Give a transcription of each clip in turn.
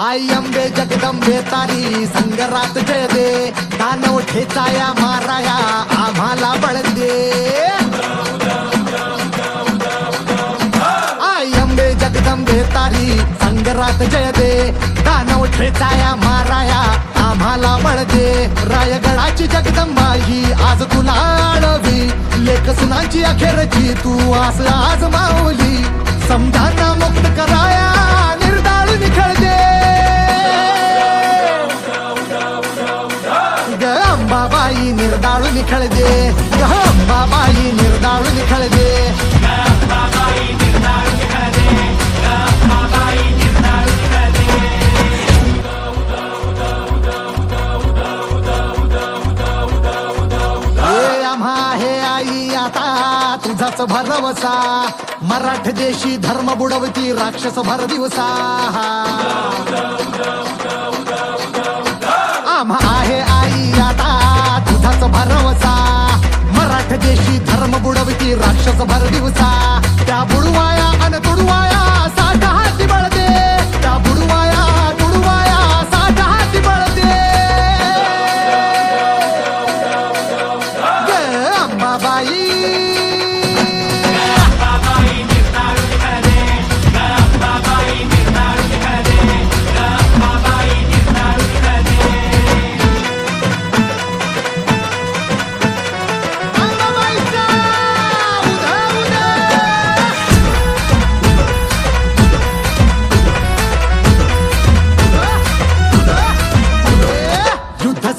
आई अंबे जगदंबे तारी संगरात जय दे, दानव ठेचाया माराया आम्हाला बळ दे. आई अंबे जगदंबे तारी संगरात जय दे, दानव ठेचाया माराया आम्हाला बळ दे. रायगडाची जगदंबा ही आज तुला आळवी, लेख सुनाची अखेरची तू आस आज माऊली. समजांना मुक्त कराया निर्दाळ निखळ दे. ग अंबाबाई निर्दाळू निखळ दे, ग अंबाबाई निर्दाळू निखळ दे. तुझाच भरवसा मराठ देशी धर्म बुडवती राक्षस भर दिवसा. आम्हा आहे आई आता तुझाच भरवसा, मराठ देशी धर्म बुडवती राक्षस भर दिवसा. त्या बुडवाया अन तुडवाया साठ हाती बळदे, त्या बुडवाया तुडवाया साठ हाती बळदे. ग अंबाबाई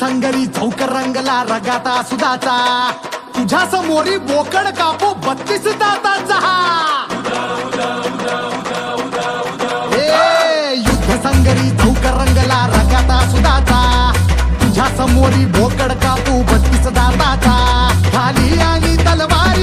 संगरी चौक रंगला रगाता सुदाचा, तुझ्या समोरी बोकड कापो 32 दाताचा. युद्ध संगरी चौक रंगला रगाता सुदाचा, तुझ्या समोरी बोकड कापू 32 दाताचा. खाली आणि तलवारी